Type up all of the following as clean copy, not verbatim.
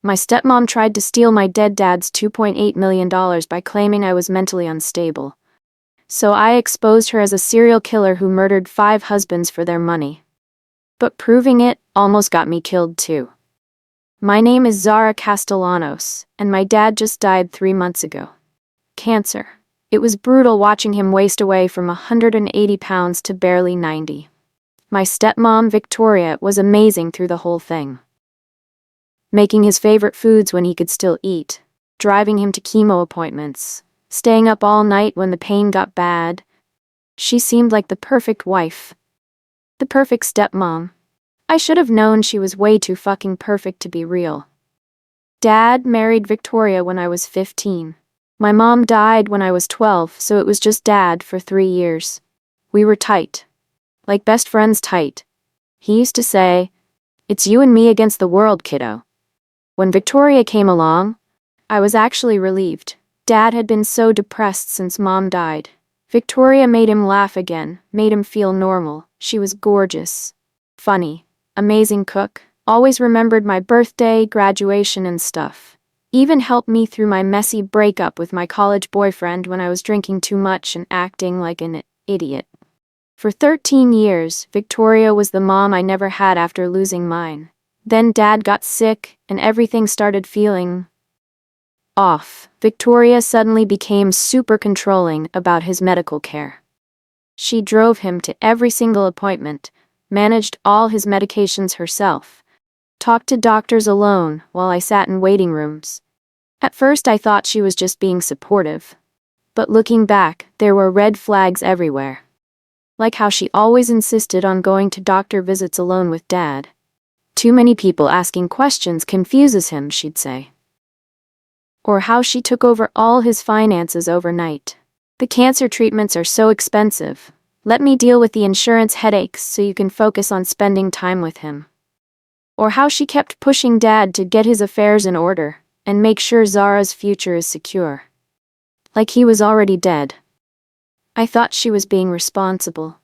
My stepmom tried to steal my dead dad's $2.8 million by claiming I was mentally unstable. So I exposed her as a serial killer who murdered 5 husbands for their money. But proving it almost got me killed too. My name is Zara Castellanos, and my dad just died 3 months ago. Cancer. It was brutal watching him waste away from 180 pounds to barely 90. My stepmom, Victoria, was amazing through the whole thing. Making his favorite foods when he could still eat, driving him to chemo appointments, staying up all night when the pain got bad. She seemed like the perfect wife. The perfect stepmom. I should have known she was way too fucking perfect to be real. Dad married Victoria when I was 15. My mom died when I was 12, so it was just Dad for 3 years. We were tight. Like best friends tight. He used to say, "It's you and me against the world, kiddo." When Victoria came along, I was actually relieved. Dad had been so depressed since Mom died. Victoria made him laugh again, made him feel normal. She was gorgeous, funny, amazing cook, always remembered my birthday, graduation and stuff. Even helped me through my messy breakup with my college boyfriend when I was drinking too much and acting like an idiot. For 13 years, Victoria was the mom I never had after losing mine. Then Dad got sick, and everything started feeling off. Victoria suddenly became super controlling about his medical care. She drove him to every single appointment, managed all his medications herself, talked to doctors alone while I sat in waiting rooms. At first I thought she was just being supportive. But looking back, there were red flags everywhere. Like how she always insisted on going to doctor visits alone with Dad. Too many people asking questions confuses him, she'd say. Or how she took over all his finances overnight. The cancer treatments are so expensive. Let me deal with the insurance headaches so you can focus on spending time with him. Or how she kept pushing Dad to get his affairs in order and make sure Zara's future is secure. Like he was already dead. I thought she was being responsible.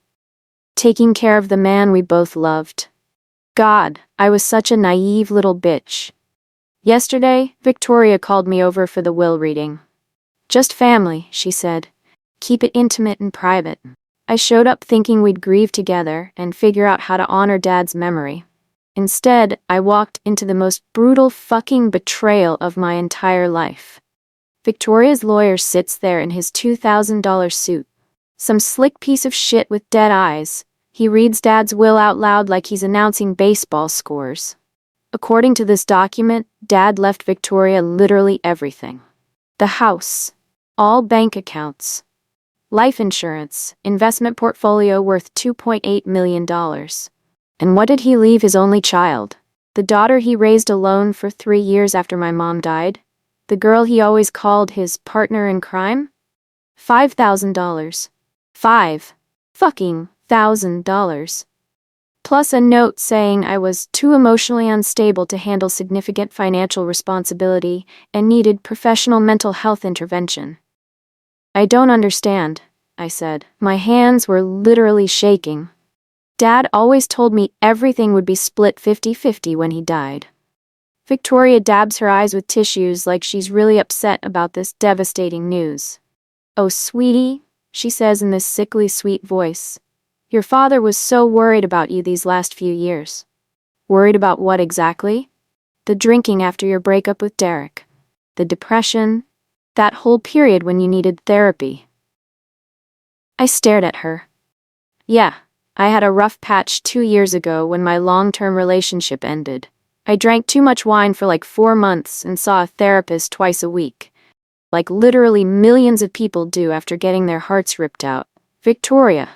Taking care of the man we both loved. God, I was such a naive little bitch. Yesterday, Victoria called me over for the will reading. "Just family," she said. "Keep it intimate and private." I showed up thinking we'd grieve together and figure out how to honor Dad's memory. Instead, I walked into the most brutal fucking betrayal of my entire life. Victoria's lawyer sits there in his $2,000 suit. Some slick piece of shit with dead eyes. He reads Dad's will out loud like he's announcing baseball scores. According to this document, Dad left Victoria literally everything. The house, all bank accounts, life insurance, investment portfolio worth $2.8 million. And what did he leave his only child? The daughter he raised alone for 3 years after my mom died? The girl he always called his partner in crime? $5,000. $5,000. Plus a note saying I was too emotionally unstable to handle significant financial responsibility and needed professional mental health intervention. "I don't understand," I said. My hands were literally shaking. Dad always told me everything would be split 50-50 when he died. Victoria dabs her eyes with tissues like she's really upset about this devastating news. "Oh, sweetie," she says in this sickly sweet voice. "Your father was so worried about you these last few years." "Worried about what exactly?" "The drinking after your breakup with Derek. The depression. That whole period when you needed therapy." I stared at her. Yeah, I had a rough patch 2 years ago when my long-term relationship ended. I drank too much wine for like 4 months and saw a therapist twice a week. Like literally millions of people do after getting their hearts ripped out. Victoria.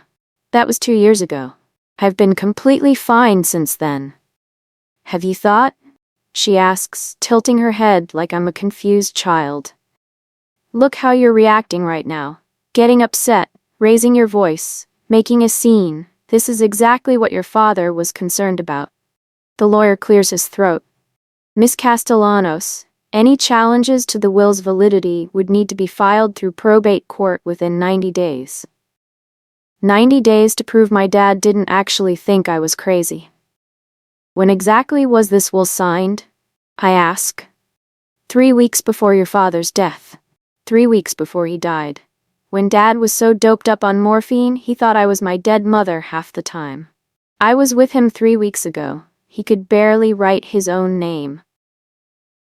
That was 2 years ago. I've been completely fine since then. "Have you thought?" she asks, tilting her head like I'm a confused child. "Look how you're reacting right now. Getting upset, raising your voice, making a scene. This is exactly what your father was concerned about." The lawyer clears his throat. "Miss Castellanos, any challenges to the will's validity would need to be filed through probate court within 90 days. 90 days to prove my dad didn't actually think I was crazy." "When exactly was this will signed?" I ask, 3 weeks before your father's death. 3 weeks before he died. When Dad was so doped up on morphine, he thought I was my dead mother half the time. I was with him 3 weeks ago. He could barely write his own name.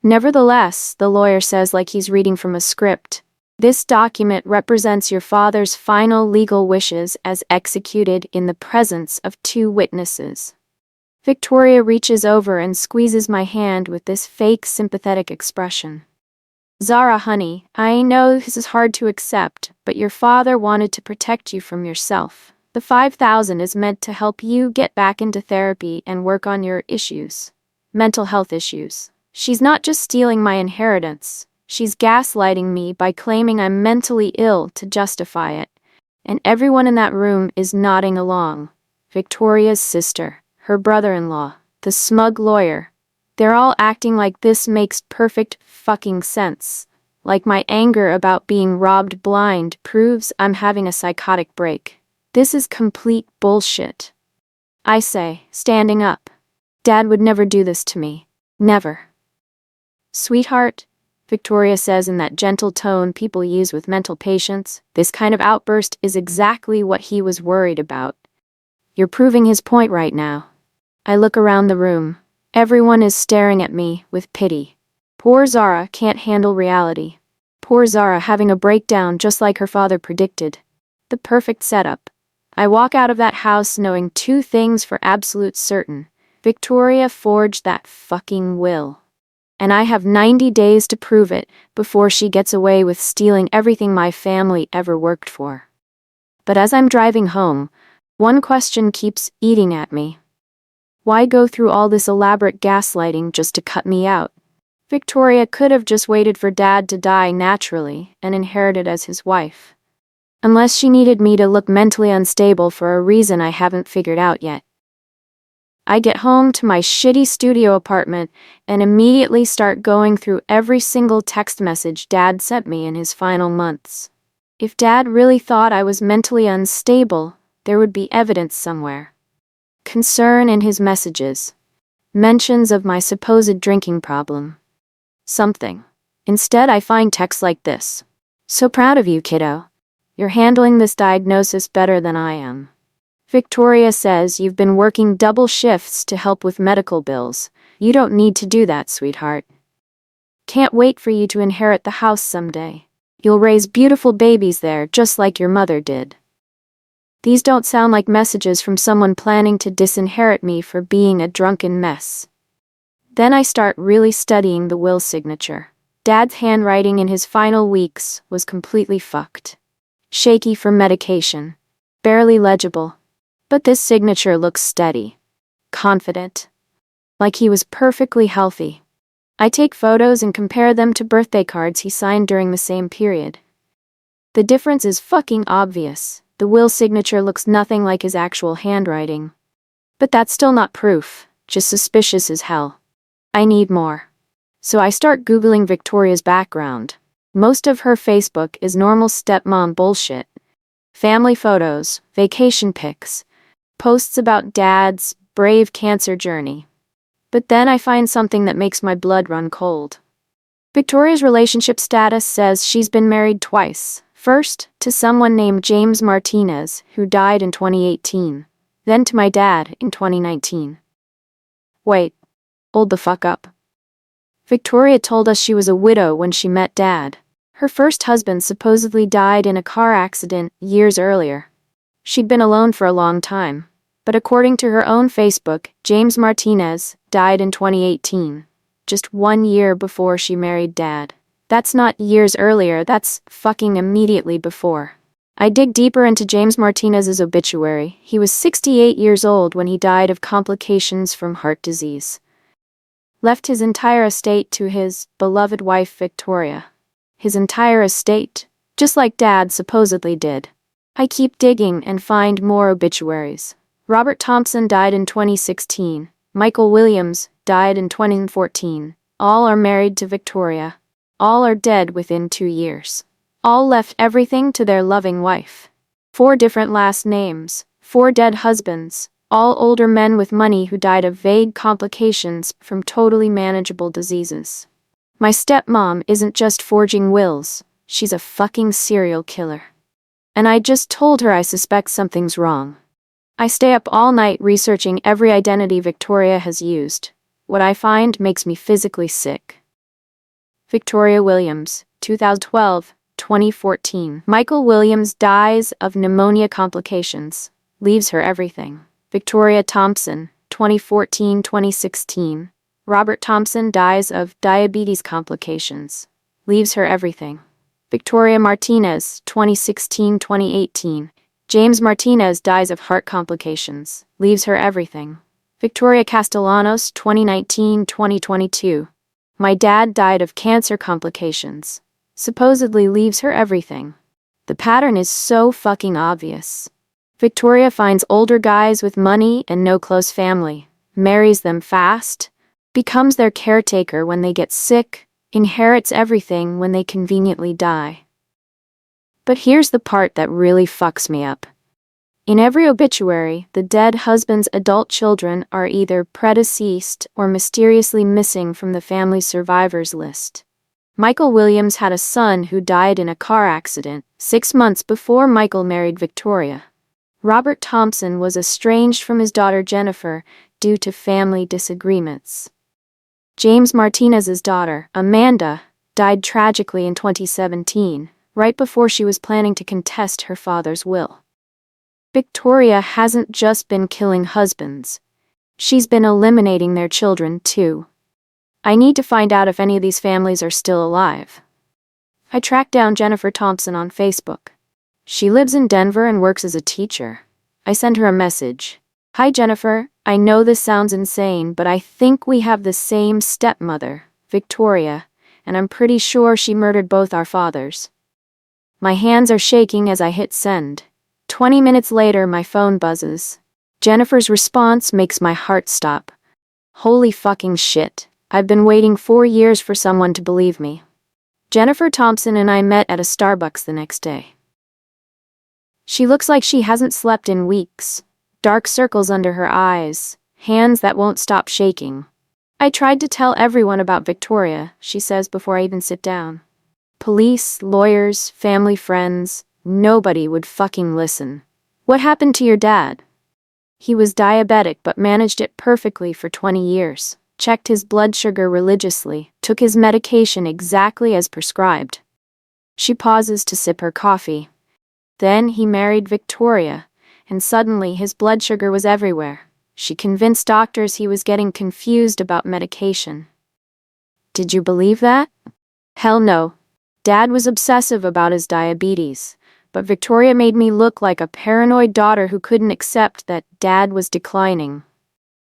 Nevertheless, the lawyer says like he's reading from a script, this document represents your father's final legal wishes as executed in the presence of 2 witnesses. Victoria reaches over and squeezes my hand with this fake sympathetic expression. Zara, honey, I know this is hard to accept, but your father wanted to protect you from yourself. The $5,000 is meant to help you get back into therapy and work on your issues. Mental health issues. She's not just stealing my inheritance. She's gaslighting me by claiming I'm mentally ill to justify it. And everyone in that room is nodding along. Victoria's sister, her brother-in-law, the smug lawyer. They're all acting like this makes perfect fucking sense. Like my anger about being robbed blind proves I'm having a psychotic break. This is complete bullshit. I say, standing up. Dad would never do this to me. Never. Sweetheart, Victoria says in that gentle tone people use with mental patients, this kind of outburst is exactly what he was worried about. You're proving his point right now. I look around the room. Everyone is staring at me with pity. Poor Zara can't handle reality. Poor Zara having a breakdown just like her father predicted. The perfect setup. I walk out of that house knowing 2 things for absolute certain. Victoria forged that fucking will. And I have 90 days to prove it before she gets away with stealing everything my family ever worked for. But as I'm driving home, one question keeps eating at me. Why go through all this elaborate gaslighting just to cut me out? Victoria could have just waited for Dad to die naturally and inherited as his wife. Unless she needed me to look mentally unstable for a reason I haven't figured out yet. I get home to my shitty studio apartment and immediately start going through every single text message Dad sent me in his final months. If Dad really thought I was mentally unstable, there would be evidence somewhere. Concern in his messages. Mentions of my supposed drinking problem. Something. Instead, I find texts like this. So proud of you, kiddo. You're handling this diagnosis better than I am. Victoria says you've been working double shifts to help with medical bills. You don't need to do that, sweetheart. Can't wait for you to inherit the house someday. You'll raise beautiful babies there just like your mother did. These don't sound like messages from someone planning to disinherit me for being a drunken mess. Then I start really studying the will signature. Dad's handwriting in his final weeks was completely fucked. Shaky from medication. Barely legible. But this signature looks steady. Confident. Like he was perfectly healthy. I take photos and compare them to birthday cards he signed during the same period. The difference is fucking obvious. The will signature looks nothing like his actual handwriting. But that's still not proof, just suspicious as hell. I need more. So I start Googling Victoria's background. Most of her Facebook is normal stepmom bullshit. Family photos, vacation pics, posts about Dad's brave cancer journey. But then I find something that makes my blood run cold. Victoria's relationship status says she's been married twice. First, to someone named James Martinez, who died in 2018. Then to my dad in 2019. Wait. Hold the fuck up. Victoria told us she was a widow when she met Dad. Her first husband supposedly died in a car accident years earlier. She'd been alone for a long time. But according to her own Facebook, James Martinez died in 2018. Just 1 year before she married Dad. That's not years earlier, that's fucking immediately before. I dig deeper into James Martinez's obituary. He was 68 years old when he died of complications from heart disease. Left his entire estate to his beloved wife Victoria. His entire estate, just like Dad supposedly did. I keep digging and find more obituaries. Robert Thompson died in 2016. Michael Williams died in 2014. All are married to Victoria. All are dead within 2 years. All left everything to their loving wife. 4 different last names, 4 dead husbands, all older men with money who died of vague complications from totally manageable diseases. My stepmom isn't just forging wills, she's a fucking serial killer. And I just told her I suspect something's wrong. I stay up all night researching every identity Victoria has used. What I find makes me physically sick. Victoria Williams, 2012, 2014. Michael Williams dies of pneumonia complications, leaves her everything. Victoria Thompson, 2014-2016. Robert Thompson dies of diabetes complications, leaves her everything. Victoria Martinez, 2016-2018. James Martinez dies of heart complications, leaves her everything. Victoria Castellanos, 2019-2022. My dad died of cancer complications, supposedly leaves her everything. The pattern is so fucking obvious. Victoria finds older guys with money and no close family, marries them fast, becomes their caretaker when they get sick, inherits everything when they conveniently die. But here's the part that really fucks me up. In every obituary, the dead husband's adult children are either predeceased or mysteriously missing from the family survivors list. Michael Williams had a son who died in a car accident 6 months before Michael married Victoria. Robert Thompson was estranged from his daughter Jennifer due to family disagreements. James Martinez's daughter, Amanda, died tragically in 2017, right before she was planning to contest her father's will. Victoria hasn't just been killing husbands. She's been eliminating their children too. I need to find out if any of these families are still alive. I tracked down Jennifer Thompson on Facebook. She lives in Denver and works as a teacher. I send her a message. Hi Jennifer, I know this sounds insane, but I think we have the same stepmother, Victoria, and I'm pretty sure she murdered both our fathers. My hands are shaking as I hit send. 20 minutes later, my phone buzzes. Jennifer's response makes my heart stop. Holy fucking shit. I've been waiting 4 years for someone to believe me. Jennifer Thompson and I met at a Starbucks the next day. She looks like she hasn't slept in weeks. Dark circles under her eyes, hands that won't stop shaking. I tried to tell everyone about Victoria, she says before I even sit down. Police, lawyers, family, friends, nobody would fucking listen. What happened to your dad? He was diabetic but managed it perfectly for 20 years. Checked his blood sugar religiously, took his medication exactly as prescribed. She pauses to sip her coffee. Then he married Victoria, and suddenly his blood sugar was everywhere. She convinced doctors he was getting confused about medication. Did you believe that? Hell no. Dad was obsessive about his diabetes, but Victoria made me look like a paranoid daughter who couldn't accept that Dad was declining.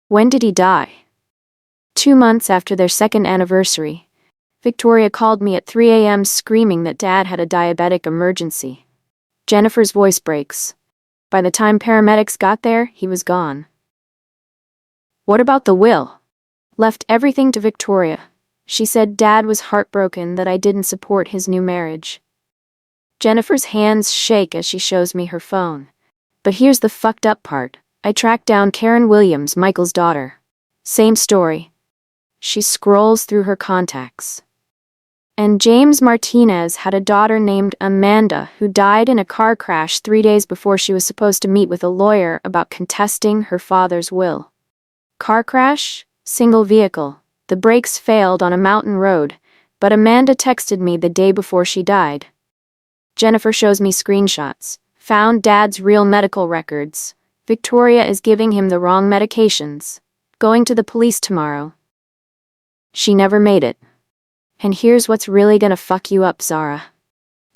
When did he die? 2 months after their second anniversary. Victoria called me at 3 a.m. screaming that Dad had a diabetic emergency. Jennifer's voice breaks. By the time paramedics got there, he was gone. What about the will? Left everything to Victoria. She said Dad was heartbroken that I didn't support his new marriage. Jennifer's hands shake as she shows me her phone. But here's the fucked up part. I tracked down Karen Williams, Michael's daughter. Same story. She scrolls through her contacts. And James Martinez had a daughter named Amanda who died in a car crash 3 days before she was supposed to meet with a lawyer about contesting her father's will. Car crash? Single vehicle. The brakes failed on a mountain road, but Amanda texted me the day before she died. Jennifer shows me screenshots. Found Dad's real medical records. Victoria is giving him the wrong medications. Going to the police tomorrow. She never made it. And here's what's really gonna fuck you up, Zara.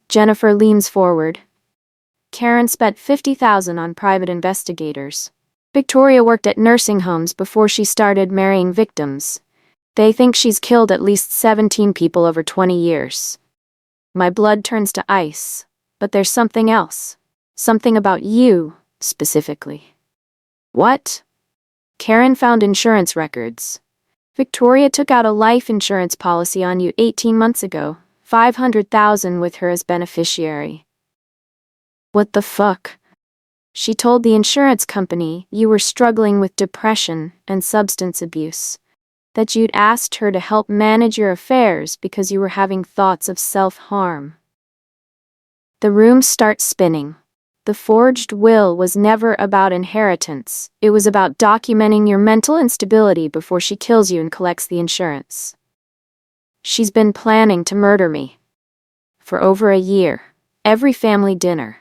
Jennifer leans forward. Karen spent $50,000 on private investigators. Victoria worked at nursing homes before she started marrying victims. They think she's killed at least 17 people over 20 years. My blood turns to ice, but there's something else. Something about you, specifically. What? Karen found insurance records. Victoria took out a life insurance policy on you 18 months ago, $500,000 with her as beneficiary. What the fuck? She told the insurance company you were struggling with depression and substance abuse. that you'd asked her to help manage your affairs because you were having thoughts of self-harm. The room starts spinning. The forged will was never about inheritance. It was about documenting your mental instability before she kills you and collects the insurance. She's been planning to murder me for over a year. Every family dinner,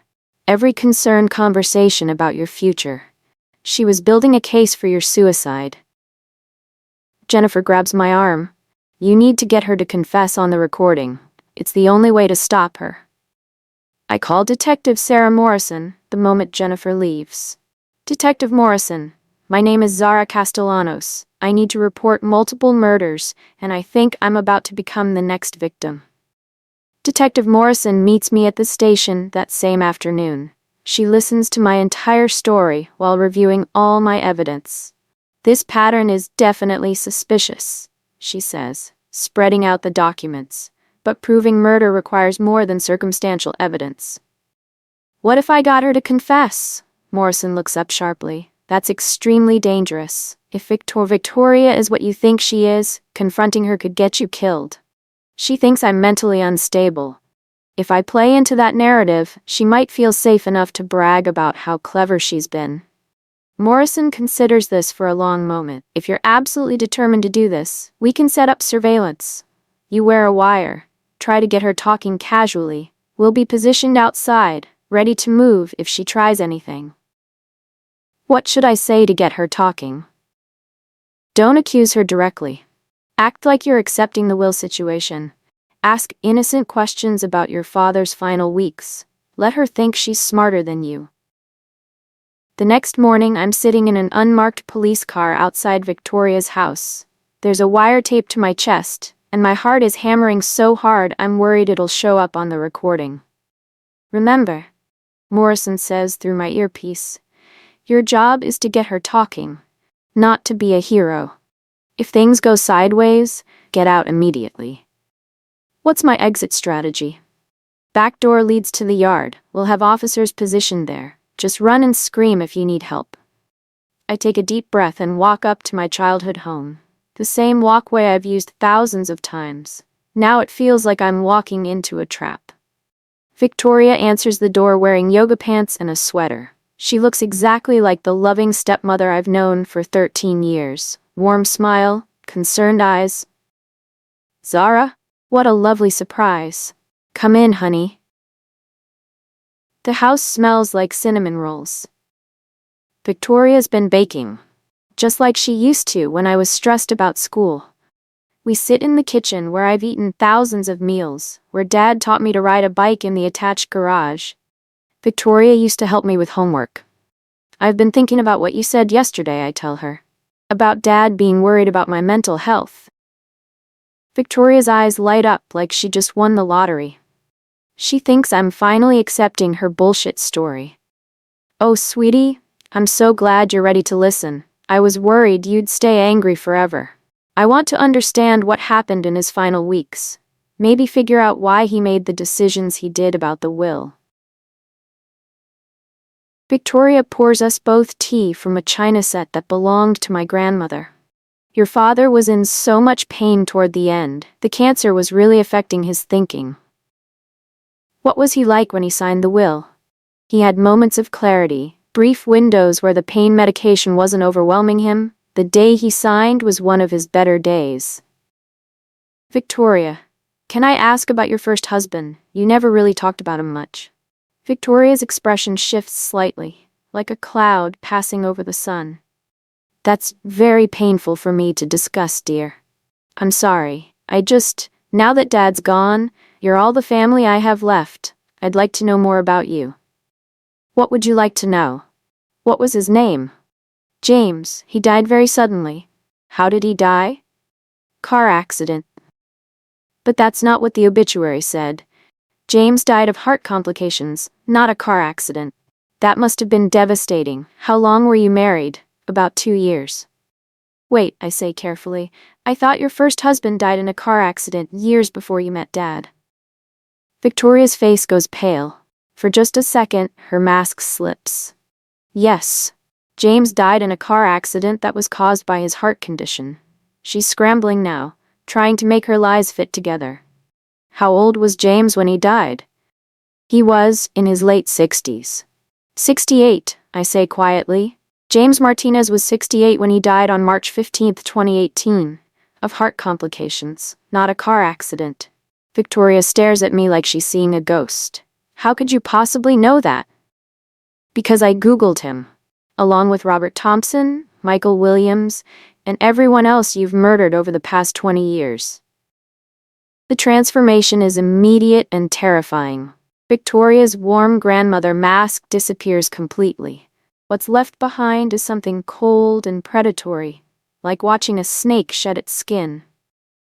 every concerned conversation about your future. She was building a case for your suicide. Jennifer grabs my arm. You need to get her to confess on the recording. It's the only way to stop her. I call Detective Sarah Morrison the moment Jennifer leaves. Detective Morrison, my name is Zara Castellanos. I need to report multiple murders, and I think I'm about to become the next victim. Detective Morrison meets me at the station that same afternoon. She listens to my entire story while reviewing all my evidence. This pattern is definitely suspicious, she says, spreading out the documents. But proving murder requires more than circumstantial evidence. What if I got her to confess? Morrison looks up sharply. That's extremely dangerous. If Victoria is what you think she is, confronting her could get you killed. She thinks I'm mentally unstable. If I play into that narrative, she might feel safe enough to brag about how clever she's been. Morrison considers this for a long moment. If you're absolutely determined to do this, we can set up surveillance. You wear a wire. Try to get her talking casually. We'll be positioned outside, ready to move if she tries anything. What should I say to get her talking? Don't accuse her directly. Act like you're accepting the will situation. Ask innocent questions about your father's final weeks. Let her think she's smarter than you. The next morning, I'm sitting in an unmarked police car outside Victoria's house. There's a wire taped to my chest, and my heart is hammering so hard I'm worried it'll show up on the recording. Remember, Morrison says through my earpiece, your job is to get her talking, not to be a hero. If things go sideways, get out immediately. What's my exit strategy? Back door leads to the yard. We'll have officers positioned there. Just run and scream if you need help. I take a deep breath and walk up to my childhood home. The same walkway I've used thousands of times. Now it feels like I'm walking into a trap. Victoria answers the door wearing yoga pants and a sweater. She looks exactly like the loving stepmother I've known for 13 years. Warm smile, concerned eyes. Zara? What a lovely surprise. Come in, honey. The house smells like cinnamon rolls. Victoria's been baking, just like she used to when I was stressed about school. We sit in the kitchen where I've eaten thousands of meals, where Dad taught me to ride a bike in the attached garage. Victoria used to help me with homework. I've been thinking about what you said yesterday, I tell her. About Dad being worried about my mental health. Victoria's eyes light up like she just won the lottery. She thinks I'm finally accepting her bullshit story. Oh, sweetie, I'm so glad you're ready to listen. I was worried you'd stay angry forever. I want to understand what happened in his final weeks. Maybe figure out why he made the decisions he did about the will. Victoria pours us both tea from a china set that belonged to my grandmother. Your father was in so much pain toward the end. The cancer was really affecting his thinking. What was he like when he signed the will? He had moments of clarity, brief windows where the pain medication wasn't overwhelming him. The day he signed was one of his better days. Victoria, can I ask about your first husband? You never really talked about him much. Victoria's expression shifts slightly, like a cloud passing over the sun. That's very painful for me to discuss, dear. I'm sorry. Now that Dad's gone, you're all the family I have left. I'd like to know more about you. What would you like to know? What was his name? James. He died very suddenly. How did he die? Car accident. But that's not what the obituary said. James died of heart complications, not a car accident. That must have been devastating. How long were you married? About 2 years. Wait, I say carefully. I thought your first husband died in a car accident years before you met Dad. Victoria's face goes pale. For just a second, her mask slips. Yes, James died in a car accident that was caused by his heart condition. She's scrambling now, trying to make her lies fit together. How old was James when he died? He was in his late 60s. 68, I say quietly. James Martinez was 68 when he died on March 15, 2018, of heart complications, not a car accident. Victoria stares at me like she's seeing a ghost. How could you possibly know that? Because I Googled him, along with Robert Thompson, Michael Williams, and everyone else you've murdered over the past 20 years. The transformation is immediate and terrifying. Victoria's warm grandmother mask disappears completely. What's left behind is something cold and predatory, like watching a snake shed its skin.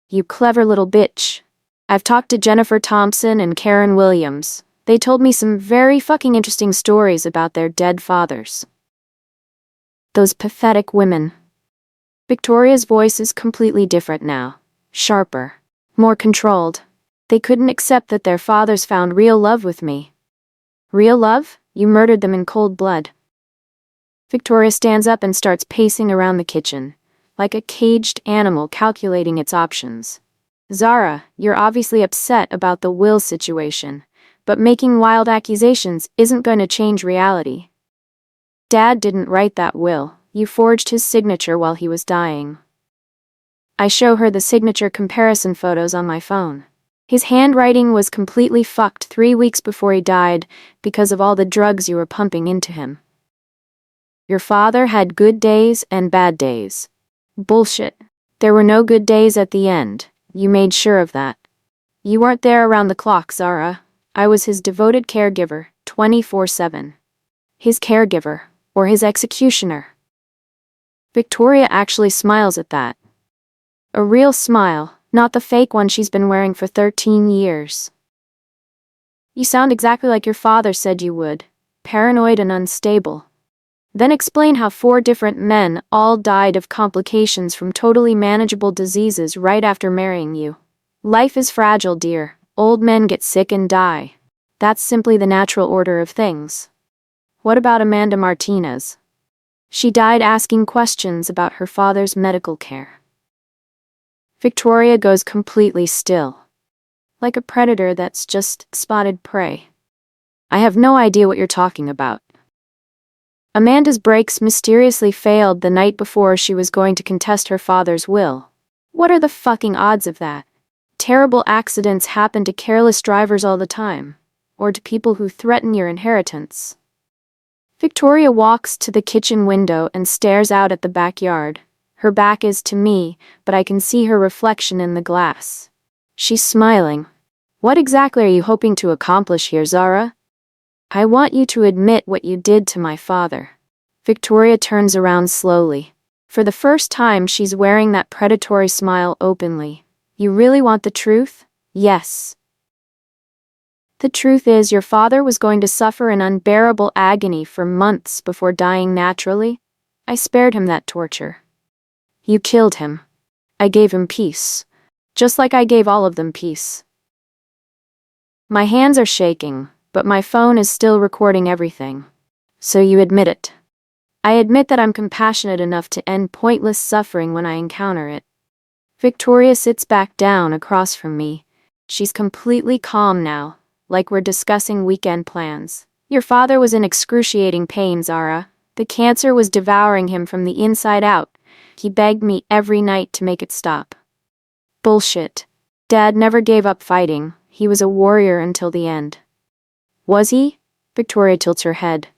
You clever little bitch. I've talked to Jennifer Thompson and Karen Williams. They told me some very fucking interesting stories about their dead fathers. Those pathetic women. Victoria's voice is completely different now. Sharper. More controlled. They couldn't accept that their fathers found real love with me. Real love? You murdered them in cold blood. Victoria stands up and starts pacing around the kitchen, like a caged animal calculating its options. Zara, you're obviously upset about the will situation, but making wild accusations isn't going to change reality. Dad didn't write that will. You forged his signature while he was dying. I show her the signature comparison photos on my phone. His handwriting was completely fucked 3 weeks before he died because of all the drugs you were pumping into him. Your father had good days and bad days. Bullshit. There were no good days at the end. You made sure of that. You weren't there around the clock, Zara. I was his devoted caregiver, 24/7. His caregiver, or his executioner. Victoria actually smiles at that. A real smile, not the fake one she's been wearing for 13 years. You sound exactly like your father said you would, paranoid and unstable. Then explain how 4 different men all died of complications from totally manageable diseases right after marrying you. Life is fragile, dear. Old men get sick and die. That's simply the natural order of things. What about Amanda Martinez? She died asking questions about her father's medical care. Victoria goes completely still, like a predator that's just spotted prey. I have no idea what you're talking about. Amanda's brakes mysteriously failed the night before she was going to contest her father's will. What are the fucking odds of that? Terrible accidents happen to careless drivers all the time, or to people who threaten your inheritance. Victoria walks to the kitchen window and stares out at the backyard. Her back is to me, but I can see her reflection in the glass. She's smiling. What exactly are you hoping to accomplish here, Zara? I want you to admit what you did to my father. Victoria turns around slowly. For the first time, she's wearing that predatory smile openly. You really want the truth? Yes. The truth is, your father was going to suffer an unbearable agony for months before dying naturally. I spared him that torture. You killed him. I gave him peace. Just like I gave all of them peace. My hands are shaking, but my phone is still recording everything. So you admit it. I admit that I'm compassionate enough to end pointless suffering when I encounter it. Victoria sits back down across from me. She's completely calm now, like we're discussing weekend plans. Your father was in excruciating pain, Zara. The cancer was devouring him from the inside out. He begged me every night to make it stop. Bullshit. Dad never gave up fighting. He was a warrior until the end. Was he? Victoria tilts her head.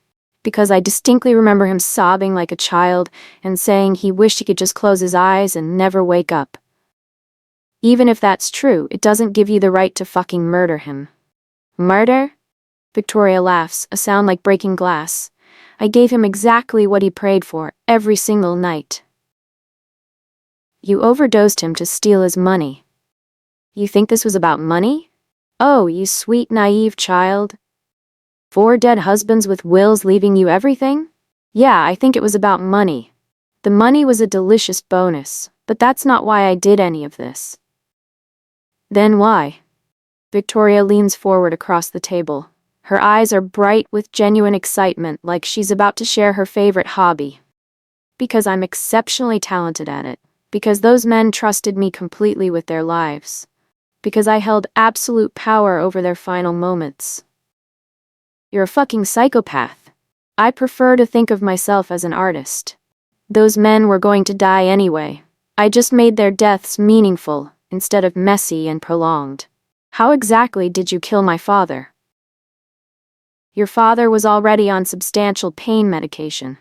Because I distinctly remember him sobbing like a child and saying he wished he could just close his eyes and never wake up. Even if that's true, it doesn't give you the right to fucking murder him. Murder? Victoria laughs, a sound like breaking glass. I gave him exactly what he prayed for, every single night. You overdosed him to steal his money. You think this was about money? Oh, you sweet, naive child. 4 dead husbands with wills leaving you everything? Yeah, I think it was about money. The money was a delicious bonus, but that's not why I did any of this. Then why? Victoria leans forward across the table. Her eyes are bright with genuine excitement, like she's about to share her favorite hobby. Because I'm exceptionally talented at it. Because those men trusted me completely with their lives. Because I held absolute power over their final moments. You're a fucking psychopath. I prefer to think of myself as an artist. Those men were going to die anyway. I just made their deaths meaningful, instead of messy and prolonged. How exactly did you kill my father? Your father was already on substantial pain medication.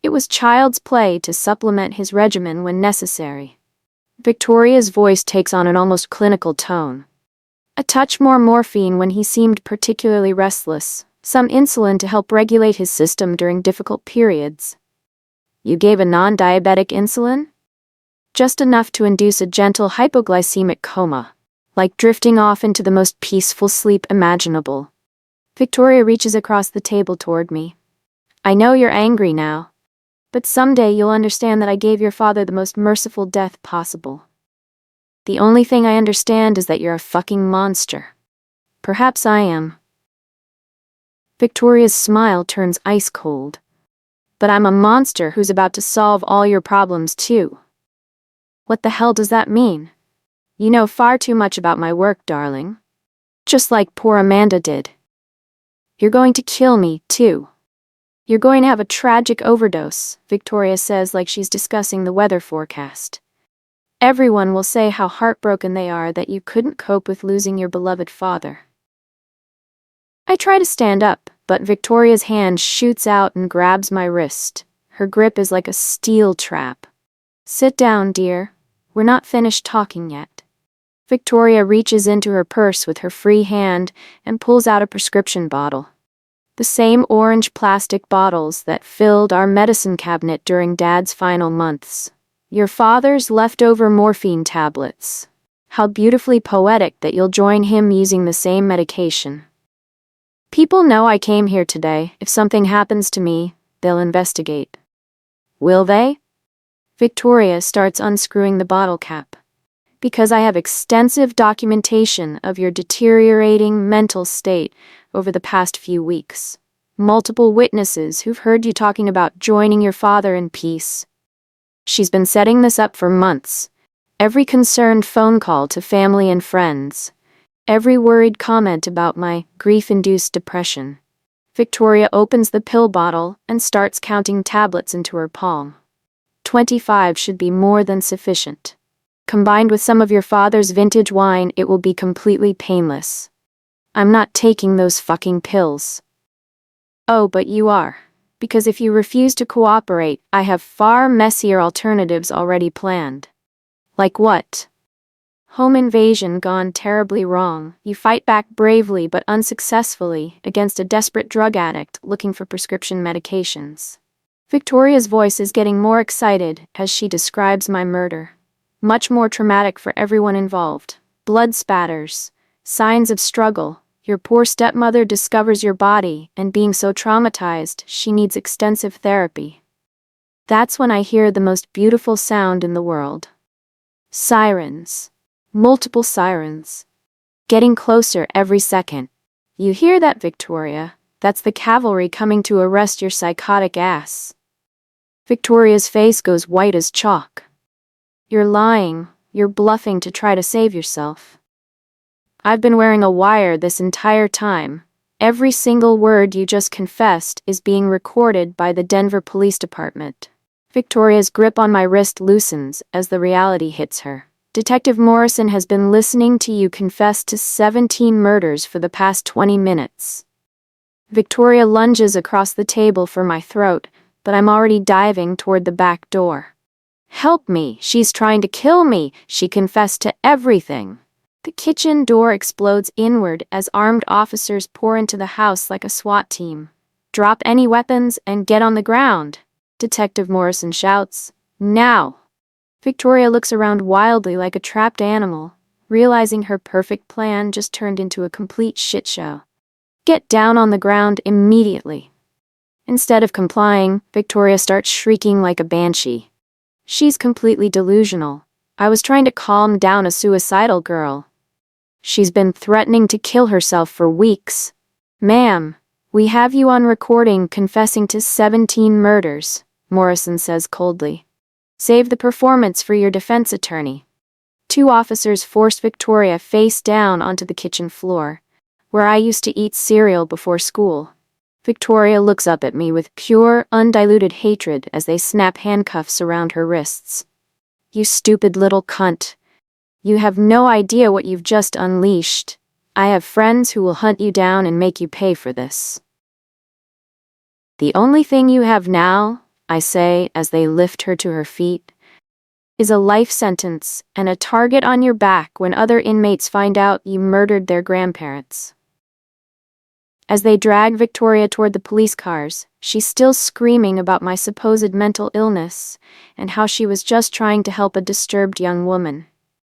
It was child's play to supplement his regimen when necessary. Victoria's voice takes on an almost clinical tone. A touch more morphine when he seemed particularly restless, some insulin to help regulate his system during difficult periods. You gave a non-diabetic insulin? Just enough to induce a gentle hypoglycemic coma, like drifting off into the most peaceful sleep imaginable. Victoria reaches across the table toward me. I know you're angry now, but someday you'll understand that I gave your father the most merciful death possible. The only thing I understand is that you're a fucking monster. Perhaps I am. Victoria's smile turns ice cold. But I'm a monster who's about to solve all your problems too. What the hell does that mean? You know far too much about my work, darling. Just like poor Amanda did. You're going to kill me, too. You're going to have a tragic overdose, Victoria says like she's discussing the weather forecast. Everyone will say how heartbroken they are that you couldn't cope with losing your beloved father. I try to stand up, but Victoria's hand shoots out and grabs my wrist. Her grip is like a steel trap. Sit down, dear. We're not finished talking yet. Victoria reaches into her purse with her free hand and pulls out a prescription bottle. The same orange plastic bottles that filled our medicine cabinet during Dad's final months. Your father's leftover morphine tablets. How beautifully poetic that you'll join him using the same medication. People know I came here today. If something happens to me, they'll investigate. Will they? Victoria starts unscrewing the bottle cap. Because I have extensive documentation of your deteriorating mental state over the past few weeks. Multiple witnesses who've heard you talking about joining your father in peace. She's been setting this up for months. Every concerned phone call to family and friends. Every worried comment about my grief-induced depression. Victoria opens the pill bottle and starts counting tablets into her palm. 25 should be more than sufficient. Combined with some of your father's vintage wine, it will be completely painless. I'm not taking those fucking pills. Oh, but you are. Because if you refuse to cooperate, I have far messier alternatives already planned. Like what? Home invasion gone terribly wrong. You fight back bravely but unsuccessfully against a desperate drug addict looking for prescription medications. Victoria's voice is getting more excited as she describes my murder. Much more traumatic for everyone involved. Blood spatters, signs of struggle. Your poor stepmother discovers your body, and being so traumatized, she needs extensive therapy. That's when I hear the most beautiful sound in the world. Sirens. Multiple sirens. Getting closer every second. You hear that, Victoria? That's the cavalry coming to arrest your psychotic ass. Victoria's face goes white as chalk. You're lying. You're bluffing to try to save yourself. I've been wearing a wire this entire time. Every single word you just confessed is being recorded by the Denver Police Department. Victoria's grip on my wrist loosens as the reality hits her. Detective Morrison has been listening to you confess to 17 murders for the past 20 minutes. Victoria lunges across the table for my throat, but I'm already diving toward the back door. Help me, she's trying to kill me, she confessed to everything. The kitchen door explodes inward as armed officers pour into the house like a SWAT team. Drop any weapons and get on the ground, Detective Morrison shouts. Now! Victoria looks around wildly like a trapped animal, realizing her perfect plan just turned into a complete shit show. Get down on the ground immediately. Instead of complying, Victoria starts shrieking like a banshee. She's completely delusional. I was trying to calm down a suicidal girl. She's been threatening to kill herself for weeks. Ma'am, we have you on recording confessing to 17 murders, Morrison says coldly. Save the performance for your defense attorney. Two officers forced Victoria face down onto the kitchen floor, where I used to eat cereal before school. Victoria looks up at me with pure, undiluted hatred as they snap handcuffs around her wrists. You stupid little cunt. You have no idea what you've just unleashed. I have friends who will hunt you down and make you pay for this. The only thing you have now, I say as they lift her to her feet, is a life sentence and a target on your back when other inmates find out you murdered their grandparents. As they drag Victoria toward the police cars, she's still screaming about my supposed mental illness and how she was just trying to help a disturbed young woman.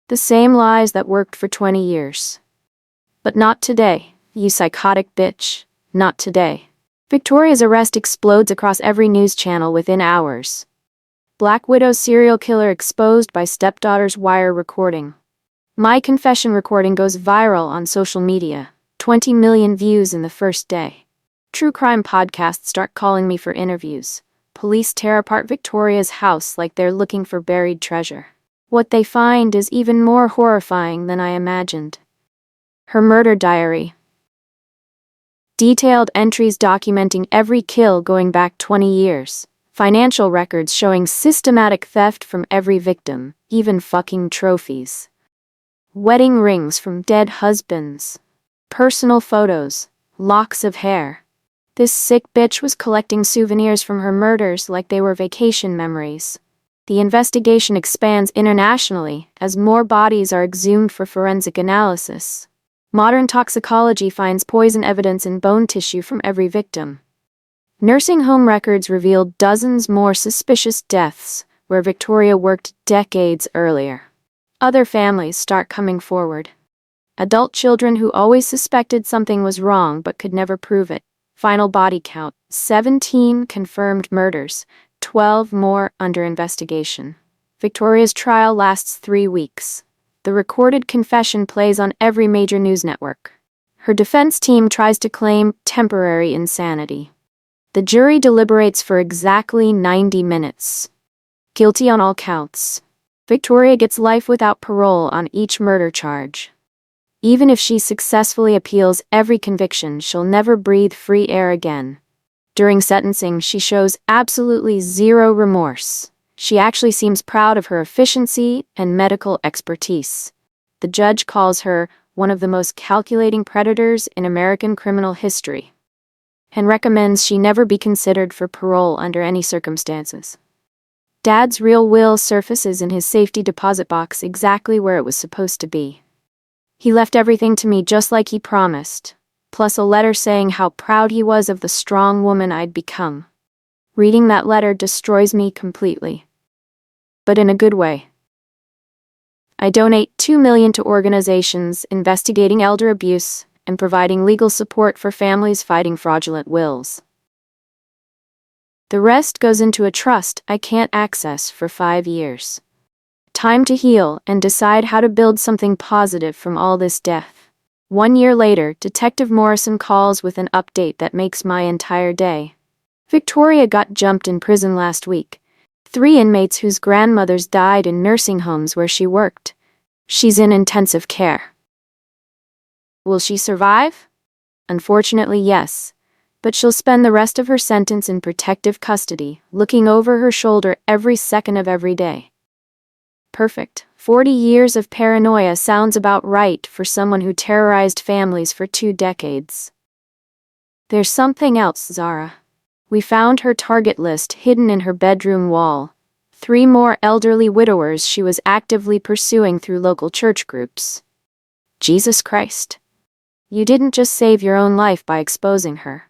The same lies that worked for 20 years. But not today, you psychotic bitch, not today. Victoria's arrest explodes across every news channel within hours. Black Widow's serial killer exposed by stepdaughter's wire recording. My confession recording goes viral on social media. 20 million views in the first day. True crime podcasts start calling me for interviews. Police tear apart Victoria's house like they're looking for buried treasure. What they find is even more horrifying than I imagined. Her murder diary. Detailed entries documenting every kill going back 20 years. Financial records showing systematic theft from every victim, even fucking trophies. Wedding rings from dead husbands. Personal photos. Locks of hair. This sick bitch was collecting souvenirs from her murders like they were vacation memories. The investigation expands internationally as more bodies are exhumed for forensic analysis. Modern toxicology finds poison evidence in bone tissue from every victim. Nursing home records revealed dozens more suspicious deaths where Victoria worked decades earlier. Other families start coming forward. Adult children who always suspected something was wrong but could never prove it. Final body count, 17 confirmed murders, 12 more under investigation. Victoria's trial lasts 3 weeks. The recorded confession plays on every major news network. Her defense team tries to claim temporary insanity. The jury deliberates for exactly 90 minutes. Guilty on all counts. Victoria gets life without parole on each murder charge. Even if she successfully appeals every conviction, she'll never breathe free air again. During sentencing, she shows absolutely zero remorse. She actually seems proud of her efficiency and medical expertise. The judge calls her one of the most calculating predators in American criminal history, and recommends she never be considered for parole under any circumstances. Dad's real will surfaces in his safety deposit box exactly where it was supposed to be. He left everything to me just like he promised, plus a letter saying how proud he was of the strong woman I'd become. Reading that letter destroys me completely. But in a good way. I donate $2 million to organizations investigating elder abuse and providing legal support for families fighting fraudulent wills. The rest goes into a trust I can't access for 5 years. Time to heal and decide how to build something positive from all this death. 1 year later, Detective Morrison calls with an update that makes my entire day. Victoria got jumped in prison last week. 3 inmates whose grandmothers died in nursing homes where she worked. She's in intensive care. Will she survive? Unfortunately, yes. But she'll spend the rest of her sentence in protective custody, looking over her shoulder every second of every day. Perfect. 40 years of paranoia sounds about right for someone who terrorized families for 2 decades. There's something else, Zara. We found her target list hidden in her bedroom wall. 3 more elderly widowers she was actively pursuing through local church groups. Jesus Christ. You didn't just save your own life by exposing her.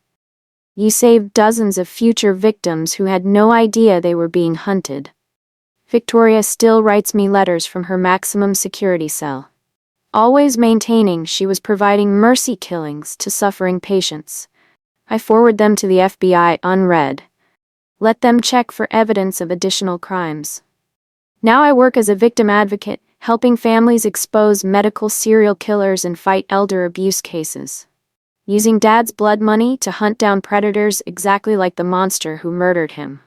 You saved dozens of future victims who had no idea they were being hunted. Victoria still writes me letters from her maximum security cell, always maintaining she was providing mercy killings to suffering patients. I forward them to the FBI unread. Let them check for evidence of additional crimes. Now I work as a victim advocate, helping families expose medical serial killers and fight elder abuse cases. Using Dad's blood money to hunt down predators exactly like the monster who murdered him.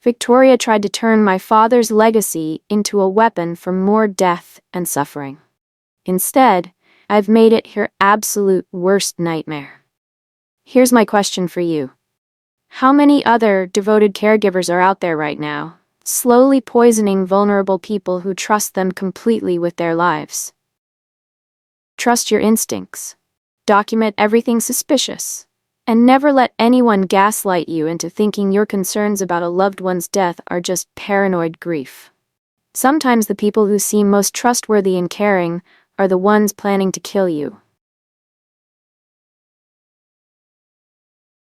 Victoria tried to turn my father's legacy into a weapon for more death and suffering. Instead, I've made it her absolute worst nightmare. Here's my question for you. How many other devoted caregivers are out there right now, slowly poisoning vulnerable people who trust them completely with their lives? Trust your instincts. Document everything suspicious. And never let anyone gaslight you into thinking your concerns about a loved one's death are just paranoid grief. Sometimes the people who seem most trustworthy and caring are the ones planning to kill you.